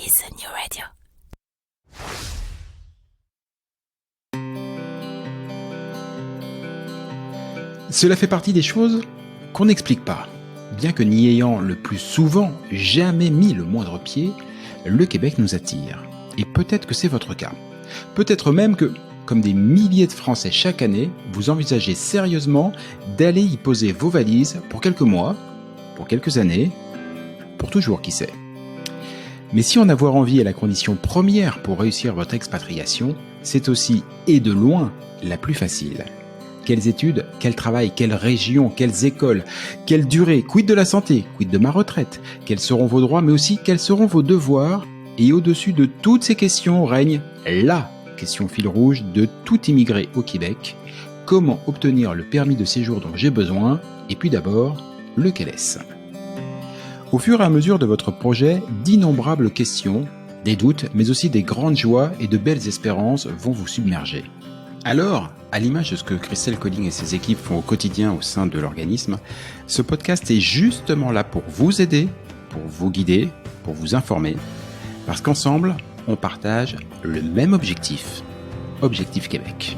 is the new radio. Cela fait partie des choses qu'on n'explique pas. Bien que n'y ayant le plus souvent jamais mis le moindre pied, le Québec nous attire. Et peut-être que c'est votre cas. Peut-être même que, comme des milliers de Français chaque année, vous envisagez sérieusement d'aller y poser vos valises pour quelques mois, pour quelques années, pour toujours, qui sait. Mais si en avoir envie est la condition première pour réussir votre expatriation, c'est aussi, et de loin, la plus facile. Quelles études, quel travail, quelle région, quelles écoles, quelle durée, quid de la santé, quid de ma retraite, quels seront vos droits, mais aussi quels seront vos devoirs. Et au-dessus de toutes ces questions règne la question fil rouge de tout immigré au Québec. Comment obtenir le permis de séjour dont j'ai besoin? Et puis d'abord, lequel est-ce? Au fur et à mesure de votre projet, d'innombrables questions, des doutes, mais aussi des grandes joies et de belles espérances vont vous submerger. Alors, à l'image de ce que Christelle Colling et ses équipes font au quotidien au sein de l'organisme, ce podcast est justement là pour vous aider, pour vous guider, pour vous informer, parce qu'ensemble, on partage le même objectif, Objectif Québec.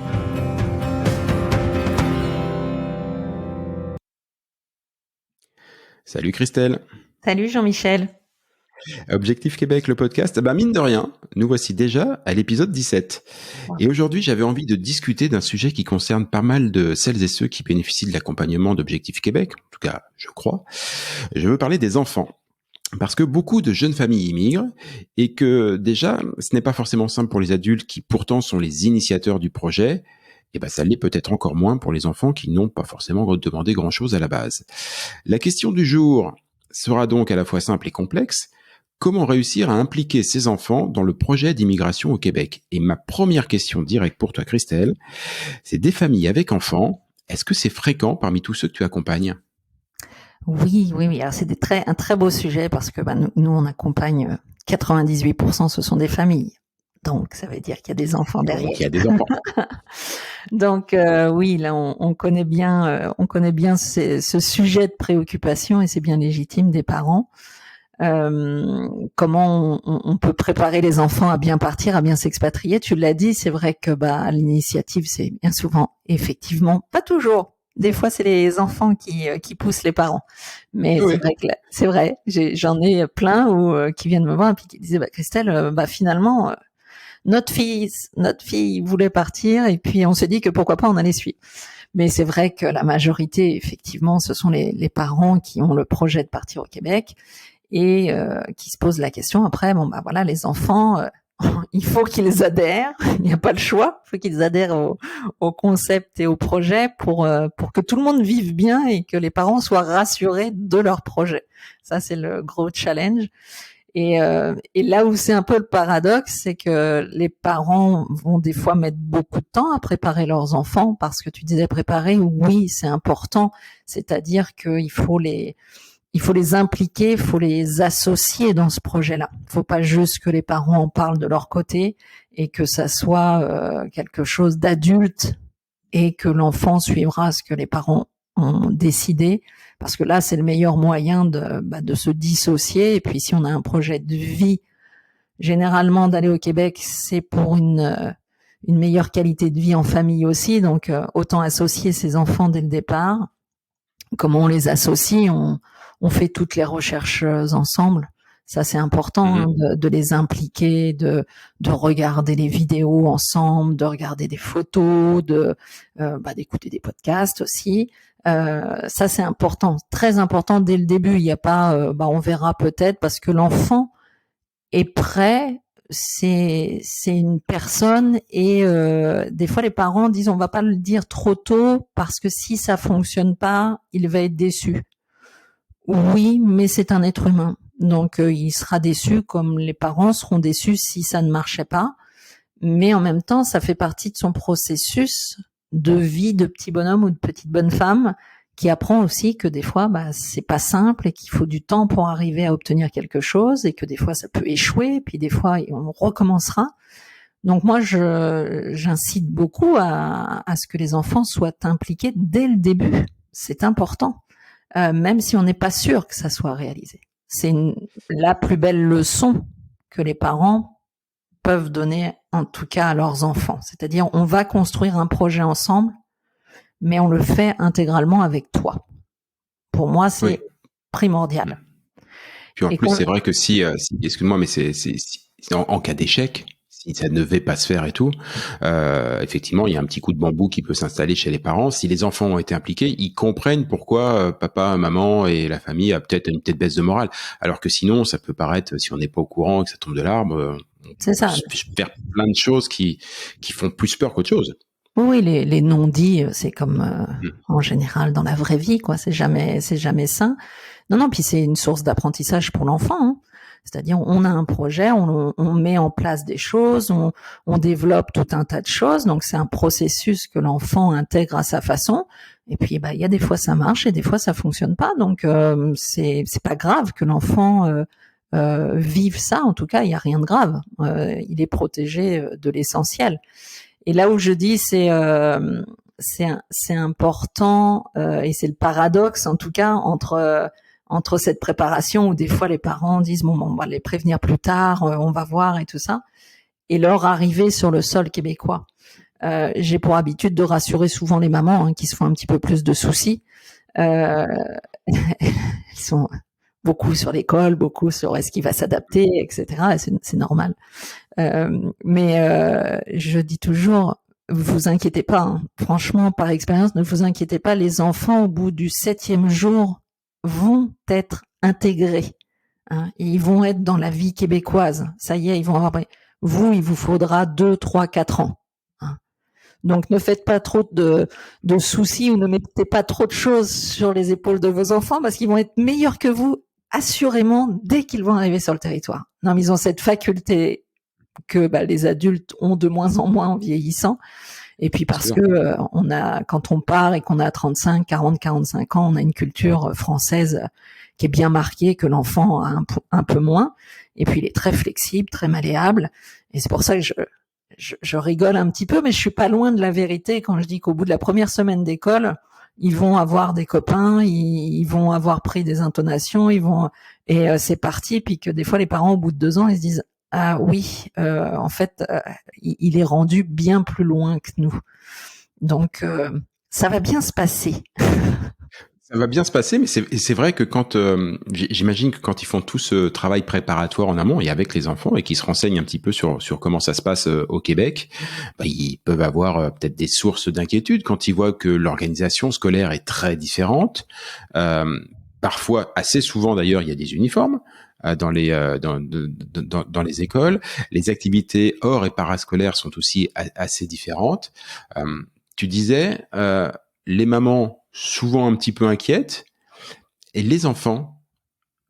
Salut Christelle. Salut Jean-Michel. Objectif Québec, le podcast, mine de rien, nous voici déjà à l'épisode 17. Et aujourd'hui, j'avais envie de discuter d'un sujet qui concerne pas mal de celles et ceux qui bénéficient de l'accompagnement d'Objectif Québec, en tout cas, je crois. Je veux parler des enfants. Parce que beaucoup de jeunes familles immigrent et que déjà, ce n'est pas forcément simple pour les adultes qui pourtant sont les initiateurs du projet. Et ça l'est peut-être encore moins pour les enfants qui n'ont pas forcément demandé grand-chose à la base. La question du jour sera donc à la fois simple et complexe. Comment réussir à impliquer ces enfants dans le projet d'immigration au Québec? Et ma première question directe pour toi, Christelle, c'est des familles avec enfants. Est-ce que c'est fréquent parmi tous ceux que tu accompagnes? Oui. Alors c'est un très beau sujet parce que nous on accompagne 98%, ce sont des familles. Donc ça veut dire qu'il y a des enfants derrière. Donc il y a des enfants. Donc oui, là on connaît bien ce sujet de préoccupation et c'est bien légitime des parents. Comment on peut préparer les enfants à bien partir, à bien s'expatrier. Tu l'as dit, c'est vrai que l'initiative, c'est bien souvent, effectivement, pas toujours. Des fois, c'est les enfants qui poussent les parents. Mais oui. C'est vrai, j'en ai plein qui viennent me voir et puis qui disaient, Christelle, finalement, notre fille voulait partir et puis on s'est dit que pourquoi pas on allait suivre. Mais c'est vrai que la majorité, effectivement, ce sont les parents qui ont le projet de partir au Québec et qui se posent la question après, les enfants, il faut qu'ils adhèrent, il n'y a pas le choix, il faut qu'ils adhèrent au concept et au projet pour que tout le monde vive bien et que les parents soient rassurés de leur projet. Ça, c'est le gros challenge. Et là où c'est un peu le paradoxe, c'est que les parents vont des fois mettre beaucoup de temps à préparer leurs enfants parce que tu disais préparer, oui, c'est important, c'est-à-dire qu'il faut les impliquer, il faut les associer dans ce projet-là. Il ne faut pas juste que les parents en parlent de leur côté et que ça soit quelque chose d'adulte et que l'enfant suivra ce que les parents ont décidé, parce que là, c'est le meilleur moyen de se dissocier. Et puis, si on a un projet de vie, généralement, d'aller au Québec, c'est pour une meilleure qualité de vie en famille aussi. Donc, autant associer ses enfants dès le départ. Comment on les associe? On fait toutes les recherches ensemble. Ça, c'est important de les impliquer, de regarder les vidéos ensemble, de regarder des photos, d'écouter des podcasts aussi. Ça, c'est important, très important dès le début. Il n'y a pas, on verra peut-être parce que l'enfant est prêt. C'est une personne et des fois les parents disent on va pas le dire trop tôt parce que si ça fonctionne pas, il va être déçu. Oui, mais c'est un être humain. Donc, il sera déçu comme les parents seront déçus si ça ne marchait pas. Mais en même temps, ça fait partie de son processus de vie de petit bonhomme ou de petite bonne femme qui apprend aussi que des fois, c'est pas simple et qu'il faut du temps pour arriver à obtenir quelque chose et que des fois, ça peut échouer. Puis des fois, on recommencera. Donc moi, j'incite beaucoup à ce que les enfants soient impliqués dès le début. C'est important. Même si on n'est pas sûr que ça soit réalisé. C'est la plus belle leçon que les parents peuvent donner, en tout cas à leurs enfants. C'est-à-dire, on va construire un projet ensemble, mais on le fait intégralement avec toi. Pour moi, c'est primordial. Puis en plus, c'est vrai que si excuse-moi, mais c'est en cas d'échec, si ça ne devait pas se faire et tout, effectivement, il y a un petit coup de bambou qui peut s'installer chez les parents. Si les enfants ont été impliqués, ils comprennent pourquoi papa, maman et la famille a peut-être une petite baisse de morale. Alors que sinon, ça peut paraître, si on n'est pas au courant et que ça tombe de l'arbre, c'est ça. Faire plein de choses qui font plus peur qu'autre chose. Oui, les non-dits, c'est comme en général dans la vraie vie, quoi. C'est jamais sain. Non, puis c'est une source d'apprentissage pour l'enfant. Hein. C'est-à-dire, on a un projet, on met en place des choses, on développe tout un tas de choses. Donc, c'est un processus que l'enfant intègre à sa façon. Et puis, il y a des fois ça marche et des fois ça fonctionne pas. Donc, c'est pas grave que l'enfant vive ça. En tout cas, il y a rien de grave. Il est protégé de l'essentiel. Et là où je dis c'est important et c'est le paradoxe en tout cas entre cette préparation où des fois les parents disent bon on va les prévenir plus tard, on va voir et tout ça, et leur arrivée sur le sol québécois. J'ai pour habitude de rassurer souvent les mamans qui se font un petit peu plus de soucis. Elles sont beaucoup sur l'école, beaucoup sur est-ce qu'il va s'adapter, etc. Et c'est normal. Mais je dis toujours, vous inquiétez pas. Hein. Franchement, par expérience, ne vous inquiétez pas. Les enfants, au bout du 7e jour, vont être intégrés. Hein, et ils vont être dans la vie québécoise. Ça y est, ils vont avoir. Vous, il vous faudra 2, 3, 4 ans. Hein. Donc, ne faites pas trop de soucis ou ne mettez pas trop de choses sur les épaules de vos enfants parce qu'ils vont être meilleurs que vous, assurément, dès qu'ils vont arriver sur le territoire. Non, mais ils ont cette faculté que les adultes ont de moins en moins en vieillissant. Et puis parce que quand on part et qu'on a 35, 40, 45 ans, on a une culture française qui est bien marquée, que l'enfant a un peu moins. Et puis il est très flexible, très malléable. Et c'est pour ça que je rigole un petit peu, mais je suis pas loin de la vérité quand je dis qu'au bout de la première semaine d'école, ils vont avoir des copains, ils vont avoir pris des intonations, et c'est parti. Puis que des fois les parents au bout de 2 ans, ils se disent ah oui, en fait, il est rendu bien plus loin que nous. Donc, ça va bien se passer. Ça va bien se passer, mais c'est vrai que quand j'imagine que quand ils font tout ce travail préparatoire en amont et avec les enfants et qu'ils se renseignent un petit peu sur comment ça se passe au Québec, ils peuvent avoir peut-être des sources d'inquiétude quand ils voient que l'organisation scolaire est très différente. Parfois, assez souvent d'ailleurs, il y a des uniformes dans les écoles. Les activités hors et parascolaires sont aussi assez différentes. Tu disais, les mamans souvent un petit peu inquiètes, et les enfants,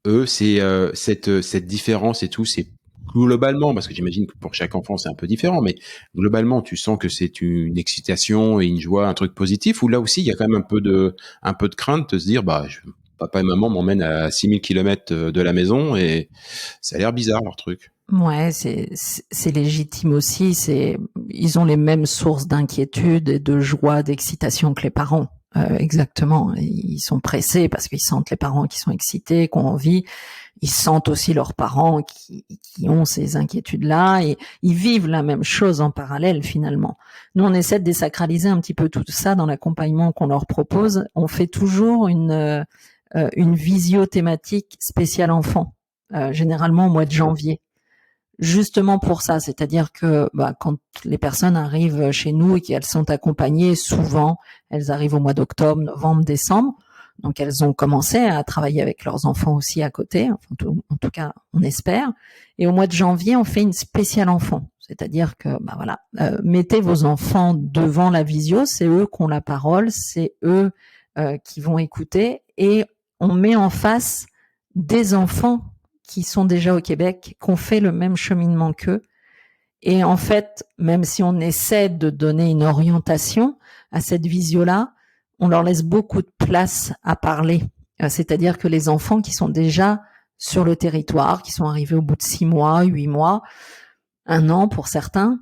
eux, c'est cette différence et tout, c'est globalement, parce que j'imagine que pour chaque enfant c'est un peu différent, mais globalement tu sens que c'est une excitation et une joie, un truc positif, ou là aussi il y a quand même un peu de crainte de se dire papa et maman m'emmènent à 6000 km de la maison et ça a l'air bizarre leur truc. Ouais, c'est légitime aussi. Ils ont les mêmes sources d'inquiétude et de joie, d'excitation que les parents. Exactement. Ils sont pressés parce qu'ils sentent les parents qui sont excités, qui ont envie. Ils sentent aussi leurs parents qui ont ces inquiétudes-là et ils vivent la même chose en parallèle finalement. Nous, on essaie de désacraliser un petit peu tout ça dans l'accompagnement qu'on leur propose. On fait toujours une visio thématique spéciale enfant, généralement au mois de janvier. Justement pour ça, c'est-à-dire que quand les personnes arrivent chez nous et qu'elles sont accompagnées, souvent elles arrivent au mois d'octobre, novembre, décembre, donc elles ont commencé à travailler avec leurs enfants aussi à côté, en tout cas on espère, et au mois de janvier on fait une spéciale enfant, c'est-à-dire que mettez vos enfants devant la visio, c'est eux qui ont la parole, c'est eux qui vont écouter, et on met en face des enfants qui sont déjà au Québec, qui ont fait le même cheminement qu'eux. Et en fait, même si on essaie de donner une orientation à cette visio-là, on leur laisse beaucoup de place à parler. C'est-à-dire que les enfants qui sont déjà sur le territoire, qui sont arrivés au bout de 6 mois, 8 mois, 1 an pour certains,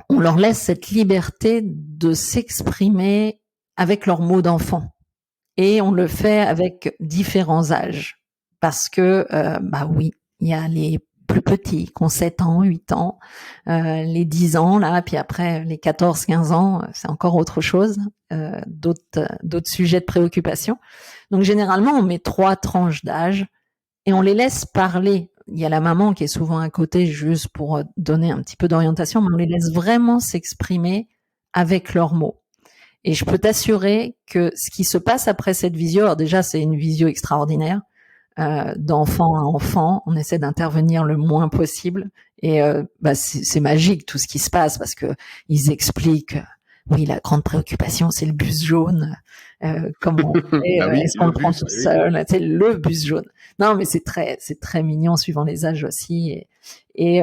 on leur laisse cette liberté de s'exprimer avec leurs mots d'enfant. Et on le fait avec différents âges. Parce que, oui, il y a les plus petits, qui ont 7 ans, 8 ans, les 10 ans, là, puis après les 14, 15 ans, c'est encore autre chose, d'autres sujets de préoccupation. Donc généralement, on met 3 tranches d'âge et on les laisse parler. Il y a la maman qui est souvent à côté juste pour donner un petit peu d'orientation, mais on les laisse vraiment s'exprimer avec leurs mots. Et je peux t'assurer que ce qui se passe après cette visio, alors déjà c'est une visio extraordinaire, d'enfant à enfant, on essaie d'intervenir le moins possible et c'est magique tout ce qui se passe parce que ils expliquent oui, la grande préoccupation c'est le bus jaune, comment on fait, Bah oui, est-ce qu'on le prend bus, tout oui. seul, c'est le bus jaune. Non mais c'est très mignon suivant les âges aussi et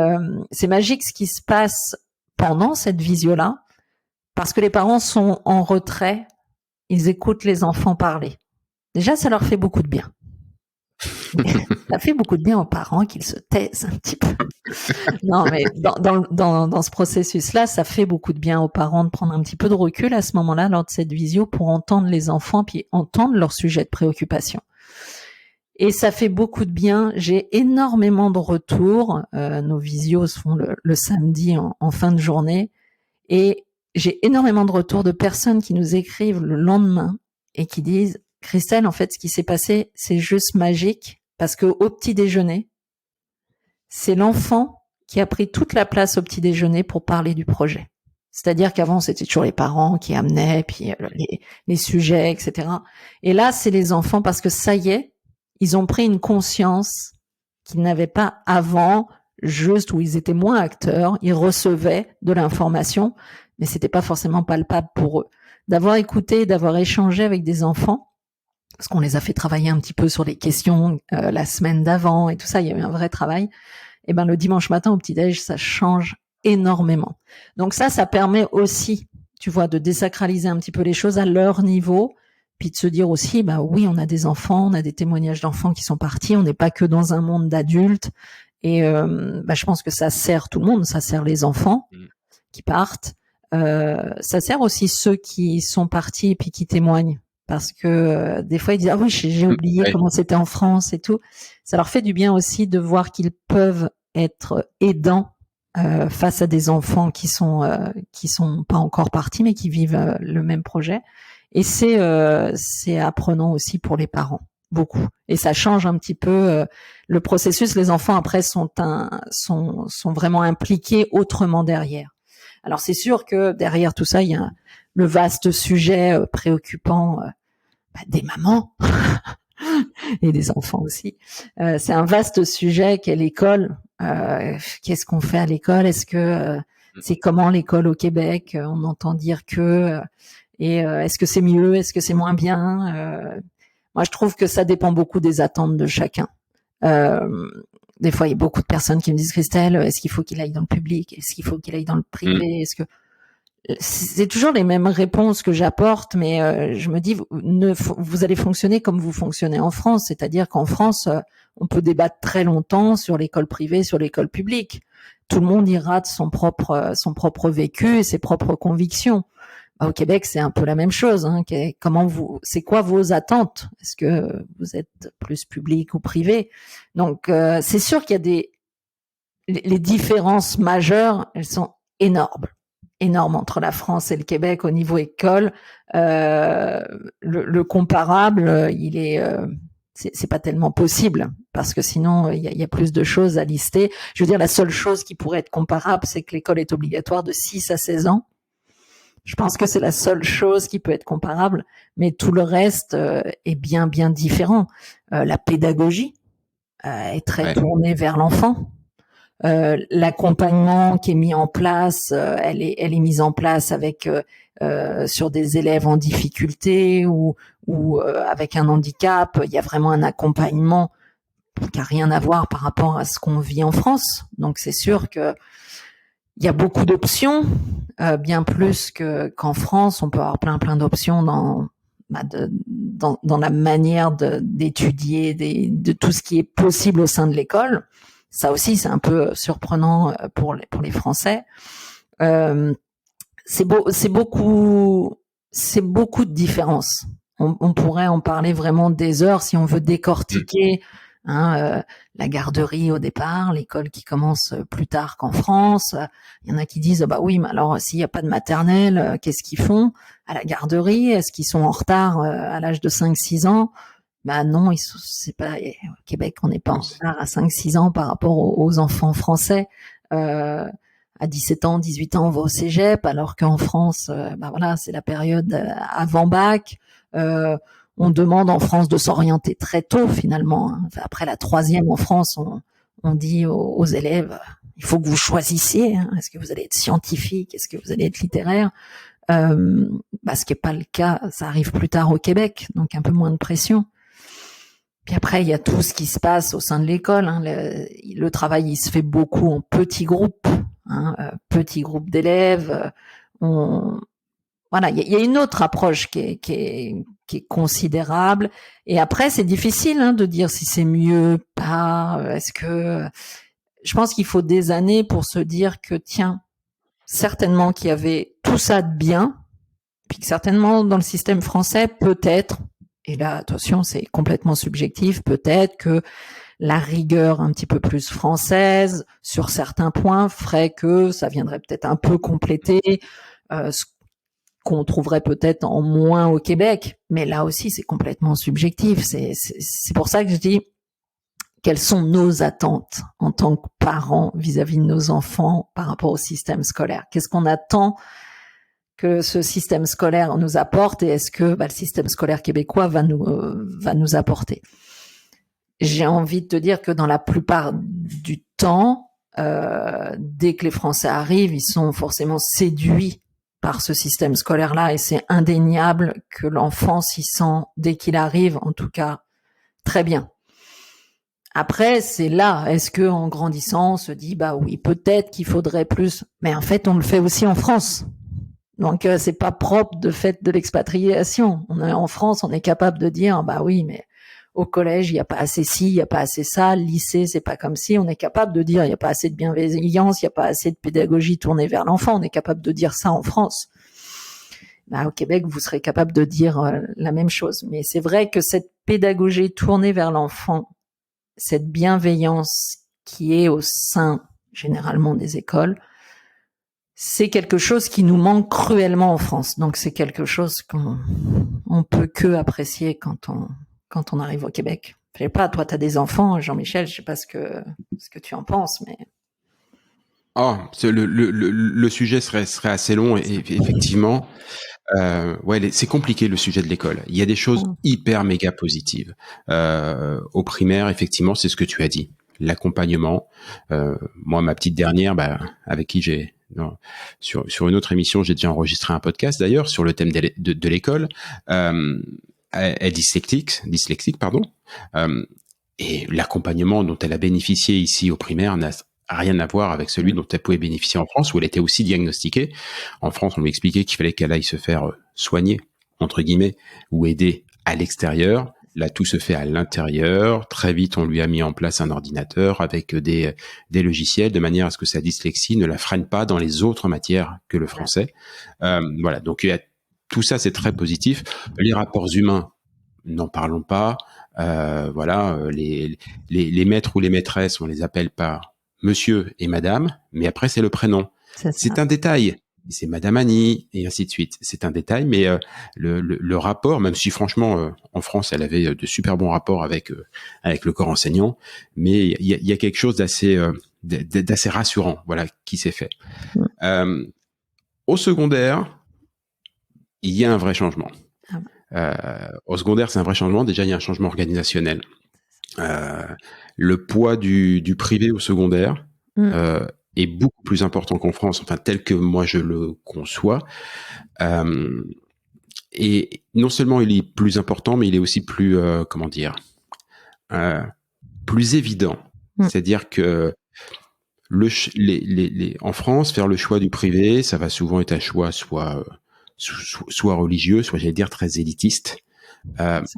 c'est magique ce qui se passe pendant cette visio là parce que les parents sont en retrait, ils écoutent les enfants parler. Déjà ça leur fait beaucoup de bien. Ça fait beaucoup de bien aux parents qu'ils se taisent un petit peu. Non, mais dans ce processus-là, ça fait beaucoup de bien aux parents de prendre un petit peu de recul à ce moment-là, lors de cette visio, pour entendre les enfants, puis entendre leur sujet de préoccupation. Et ça fait beaucoup de bien. J'ai énormément de retours. Nos visios se font le samedi en fin de journée. Et j'ai énormément de retours de personnes qui nous écrivent le lendemain et qui disent « Christelle, en fait, ce qui s'est passé, c'est juste magique. » Parce que au petit déjeuner, c'est l'enfant qui a pris toute la place au petit déjeuner pour parler du projet. C'est-à-dire qu'avant, c'était toujours les parents qui amenaient, puis les sujets, etc. Et là, c'est les enfants parce que ça y est, ils ont pris une conscience qu'ils n'avaient pas avant, juste où ils étaient moins acteurs, ils recevaient de l'information, mais c'était pas forcément palpable pour eux. D'avoir écouté, d'avoir échangé avec des enfants, parce qu'on les a fait travailler un petit peu sur les questions la semaine d'avant et tout ça, il y a eu un vrai travail. Et ben le dimanche matin au petit-déj, ça change énormément. Donc ça permet aussi, tu vois, de désacraliser un petit peu les choses à leur niveau, puis de se dire aussi, bah oui, on a des enfants, on a des témoignages d'enfants qui sont partis, on n'est pas que dans un monde d'adultes. Et je pense que ça sert tout le monde, ça sert les enfants qui partent, ça sert aussi ceux qui sont partis et puis qui témoignent. Parce que des fois ils disent ah oui j'ai oublié comment c'était en France et tout. Ça leur fait du bien aussi de voir qu'ils peuvent être aidants face à des enfants qui sont pas encore partis mais qui vivent le même projet. Et c'est apprenant aussi pour les parents beaucoup. Et ça change un petit peu le processus. Les enfants après sont vraiment impliqués autrement derrière. Alors c'est sûr que derrière tout ça il y a le vaste sujet préoccupant des mamans et des enfants aussi. C'est un vaste sujet qu'est l'école. Qu'est-ce qu'on fait à l'école? Est-ce que c'est comment l'école au Québec? On entend dire que est-ce que c'est mieux? Est-ce que c'est moins bien? Moi, je trouve que ça dépend beaucoup des attentes de chacun. Des fois, il y a beaucoup de personnes qui me disent Christelle, est-ce qu'il faut qu'il aille dans le public? Est-ce qu'il faut qu'il aille dans le privé? Est-ce que c'est toujours les mêmes réponses que j'apporte, mais je me dis, vous allez fonctionner comme vous fonctionnez en France, c'est-à-dire qu'en France, on peut débattre très longtemps sur l'école privée, sur l'école publique. Tout le monde ira de son propre vécu et ses propres convictions. Au Québec, c'est un peu la même chose. Hein. C'est quoi vos attentes? Est-ce que vous êtes plus public ou privé? Donc, c'est sûr qu'il y a les différences majeures, elles sont énormes entre la France et le Québec au niveau école. Le comparable, il est c'est pas tellement possible parce que sinon il y a plus de choses à lister. Je veux dire, la seule chose qui pourrait être comparable, c'est que l'école est obligatoire de 6 à 16 ans. Je pense que c'est la seule chose qui peut être comparable, mais tout le reste est bien différent. La pédagogie est très tournée vers l'enfant. L'accompagnement qui est mis en place, elle est mise en place avec sur des élèves en difficulté ou avec un handicap. Il y a vraiment un accompagnement qui a rien à voir par rapport à ce qu'on vit en France. Donc c'est sûr que il y a beaucoup d'options, bien plus qu'en France. On peut avoir plein d'options dans la manière d'étudier, de tout ce qui est possible au sein de l'école. Ça aussi, c'est un peu surprenant pour les Français. C'est beaucoup de différences. On pourrait en parler vraiment des heures si on veut décortiquer La garderie au départ, l'école qui commence plus tard qu'en France. Il y en a qui disent bah oui, mais alors s'il n'y a pas de maternelle, qu'est-ce qu'ils font à la garderie? Est-ce qu'ils sont en retard à l'âge de 5-6 ans? Bah non, c'est pas au Québec, on n'est pas en retard à 5-6 ans par rapport aux enfants français. À 17 ans, 18 ans, on va au cégep, alors qu'en France, bah voilà, c'est la période avant bac. On demande en France de s'orienter très tôt finalement. Enfin, après la troisième en France, on dit aux élèves, il faut que vous choisissiez. Est-ce que vous allez être scientifique? Est-ce que vous allez être littéraire? Ce qui n'est pas le cas, ça arrive plus tard au Québec, donc un peu moins de pression. Puis après, il y a tout ce qui se passe au sein de l'école. Le travail, il se fait beaucoup en petits groupes, petits groupes d'élèves. Voilà, il y a une autre approche qui est considérable. Et après, c'est difficile de dire si c'est mieux, pas. Est-ce que je pense qu'il faut des années pour se dire que tiens, certainement qu'il y avait tout ça de bien, puis que certainement dans le système français, peut-être. Et là, attention, c'est complètement subjectif. Peut-être que la rigueur un petit peu plus française sur certains points ferait que ça viendrait peut-être un peu compléter ce qu'on trouverait peut-être en moins au Québec. Mais là aussi, c'est complètement subjectif. C'est pour ça que je dis quelles sont nos attentes en tant que parents vis-à-vis de nos enfants par rapport au système scolaire. Qu'est-ce qu'on attend que ce système scolaire nous apporte et est-ce que le système scolaire québécois va nous apporter. J'ai envie de te dire que dans la plupart du temps, dès que les Français arrivent, ils sont forcément séduits par ce système scolaire-là et c'est indéniable que l'enfant s'y sent, dès qu'il arrive, en tout cas, très bien. Après, c'est là, est-ce que en grandissant, on se dit, bah oui, peut-être qu'il faudrait plus, mais en fait, on le fait aussi en France. Donc c'est pas propre de fait de l'expatriation. En France, on est capable de dire bah oui, mais au collège, il y a pas assez ci, il y a pas assez ça, le lycée, c'est pas comme si, on est capable de dire il y a pas assez de bienveillance, il y a pas assez de pédagogie tournée vers l'enfant, on est capable de dire ça en France. Bah, au Québec, vous serez capable de dire la même chose, mais c'est vrai que cette pédagogie tournée vers l'enfant, cette bienveillance qui est au sein généralement des écoles, c'est quelque chose qui nous manque cruellement en France. Donc c'est quelque chose qu'on peut que apprécier quand on arrive au Québec. Je sais pas, toi t'as des enfants, Jean-Michel, je sais pas ce que tu en penses, mais le sujet serait assez long et effectivement, c'est compliqué le sujet de l'école. Il y a des choses hyper méga positives. Au primaire, effectivement, c'est ce que tu as dit, l'accompagnement. Moi, ma petite dernière, avec qui sur une autre émission, j'ai déjà enregistré un podcast d'ailleurs sur le thème de l'école. Elle est dyslexique, pardon. Et l'accompagnement dont elle a bénéficié ici au primaire n'a rien à voir avec celui dont elle pouvait bénéficier en France, où elle était aussi diagnostiquée. En France, on lui expliquait qu'il fallait qu'elle aille se faire soigner, entre guillemets, ou aider à l'extérieur. Là, tout se fait à l'intérieur. Très vite, on lui a mis en place un ordinateur avec des logiciels de manière à ce que sa dyslexie ne la freine pas dans les autres matières que le français. Voilà. Donc, tout ça, c'est très positif. Les rapports humains, n'en parlons pas. Les maîtres ou les maîtresses, on les appelle par monsieur et madame, mais après, c'est le prénom. C'est un détail. C'est Madame Annie, et ainsi de suite. C'est un détail, mais le rapport, même si franchement, en France, elle avait de super bons rapports avec le corps enseignant, mais il y a quelque chose d'assez rassurant, voilà, qui s'est fait. Au secondaire, il y a un vrai changement. Au secondaire, c'est un vrai changement. Déjà, il y a un changement organisationnel. Le poids du privé au secondaire est beaucoup plus important qu'en France, enfin tel que moi je le conçois. Et non seulement il est plus important, mais il est aussi plus, plus évident. C'est-à-dire que en France, faire le choix du privé, ça va souvent être un choix soit religieux, soit j'allais dire très élitiste.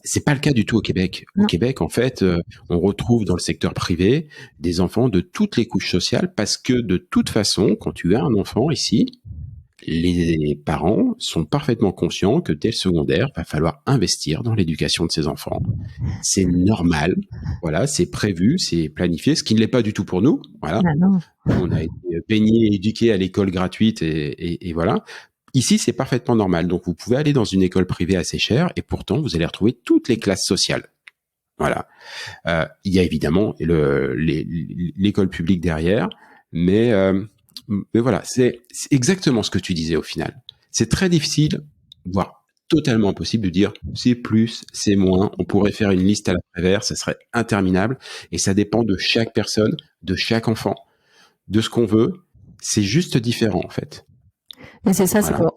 C'est pas le cas du tout au Québec. Au Québec, en fait, on retrouve dans le secteur privé des enfants de toutes les couches sociales parce que de toute façon, quand tu as un enfant ici, Les parents sont parfaitement conscients que dès le secondaire, va falloir investir dans l'éducation de ses enfants. C'est normal, voilà, c'est prévu, c'est planifié, ce qui ne l'est pas du tout pour nous. Voilà, Ah non. on a été baignés et éduqués à l'école gratuite et voilà. Ici, c'est parfaitement normal. Donc, vous pouvez aller dans une école privée assez chère et pourtant, vous allez retrouver toutes les classes sociales. Voilà. Il y a évidemment l'école publique derrière, mais voilà, c'est exactement ce que tu disais au final. C'est très difficile, voire totalement impossible de dire c'est plus, c'est moins. On pourrait faire une liste à la Prévert, ça serait interminable et ça dépend de chaque personne, de chaque enfant, de ce qu'on veut. C'est juste différent en fait. Mais c'est ça, Voilà.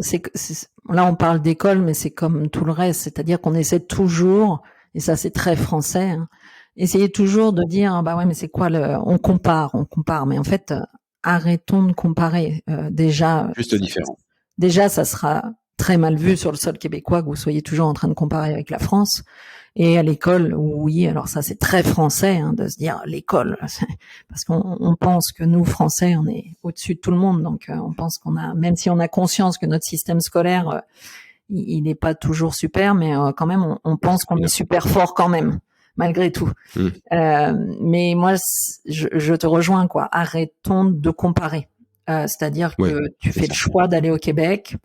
là on parle d'école, mais c'est comme tout le reste, c'est-à-dire qu'on essaie toujours, et ça c'est très français, hein, essayer toujours de dire bah ouais mais c'est quoi on compare, mais en fait arrêtons de comparer. Déjà ça sera très mal vu sur le sol québécois que vous soyez toujours en train de comparer avec la France. Et à l'école, oui, alors ça c'est très français hein, de se dire l'école, parce qu'on pense que nous Français on est au-dessus de tout le monde, donc on pense qu'on a, même si on a conscience que notre système scolaire il n'est pas toujours super, mais quand même on pense qu'on est super fort quand même malgré tout. Mais moi je te rejoins quoi, arrêtons de comparer, c'est-à-dire que tu fais le choix d'aller au Québec.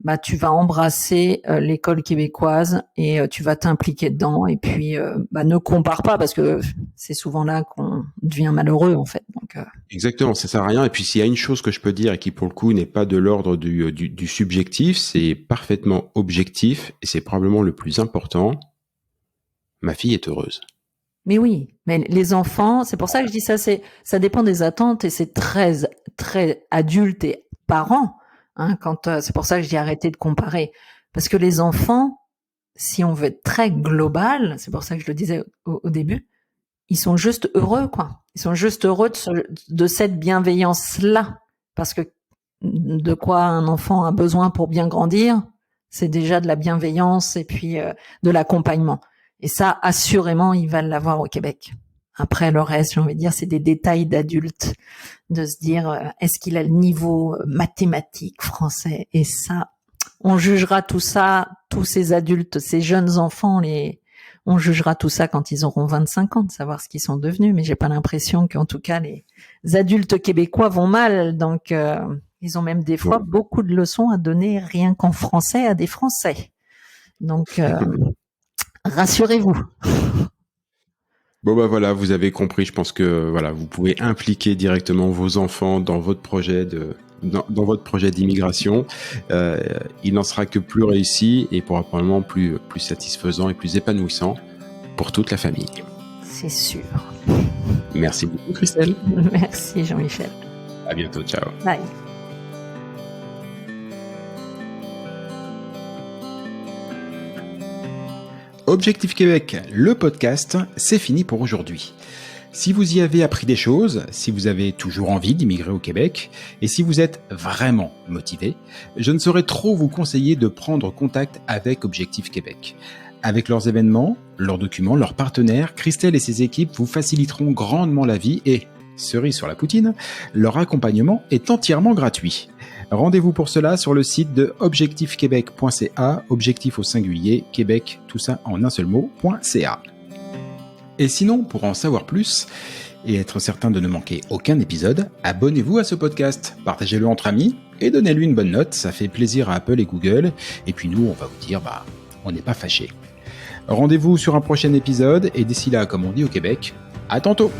Bah tu vas embrasser l'école québécoise et tu vas t'impliquer dedans et puis ne compare pas parce que c'est souvent là qu'on devient malheureux en fait. Donc exactement, ça sert à rien. Et puis s'il y a une chose que je peux dire et qui pour le coup n'est pas de l'ordre du subjectif, c'est parfaitement objectif et c'est probablement le plus important. Ma fille est heureuse. Mais oui, mais les enfants, c'est pour ça que je dis ça, ça dépend des attentes et c'est très très adulte et parents. Hein, c'est pour ça que je dis arrêtez de comparer, parce que les enfants, si on veut être très global, c'est pour ça que je le disais au début, ils sont juste heureux quoi. Ils sont juste heureux de cette bienveillance là, parce que de quoi un enfant a besoin pour bien grandir, c'est déjà de la bienveillance et puis de l'accompagnement. Et ça, assurément, il va l'avoir au Québec. Après, le reste, j'ai envie de dire, c'est des détails d'adultes, de se dire, est-ce qu'il a le niveau mathématique français? Et ça, on jugera tout ça, tous ces adultes, ces jeunes enfants, on jugera tout ça quand ils auront 25 ans, de savoir ce qu'ils sont devenus. Mais j'ai pas l'impression qu'en tout cas, les adultes québécois vont mal. Donc, ils ont même des fois beaucoup de leçons à donner rien qu'en français à des Français. Donc, rassurez-vous. Bon bah voilà, vous avez compris. Je pense que voilà, vous pouvez impliquer directement vos enfants dans votre projet dans votre projet d'immigration. Il n'en sera que plus réussi et probablement plus satisfaisant et plus épanouissant pour toute la famille. C'est sûr. Merci beaucoup Christelle. Merci Jean-Michel. À bientôt, ciao. Bye. Objectif Québec, le podcast, c'est fini pour aujourd'hui. Si vous y avez appris des choses, si vous avez toujours envie d'immigrer au Québec, et si vous êtes vraiment motivé, je ne saurais trop vous conseiller de prendre contact avec Objectif Québec. Avec leurs événements, leurs documents, leurs partenaires, Christelle et ses équipes vous faciliteront grandement la vie et, cerise sur la poutine, leur accompagnement est entièrement gratuit. Rendez-vous pour cela sur le site de objectifquebec.ca, objectif au singulier, Québec, tout ça en un seul mot.ca. Et sinon, pour en savoir plus et être certain de ne manquer aucun épisode, abonnez-vous à ce podcast, partagez-le entre amis et donnez-lui une bonne note, ça fait plaisir à Apple et Google, et puis nous, on va vous dire, on n'est pas fâchés. Rendez-vous sur un prochain épisode, et d'ici là, comme on dit au Québec, à tantôt!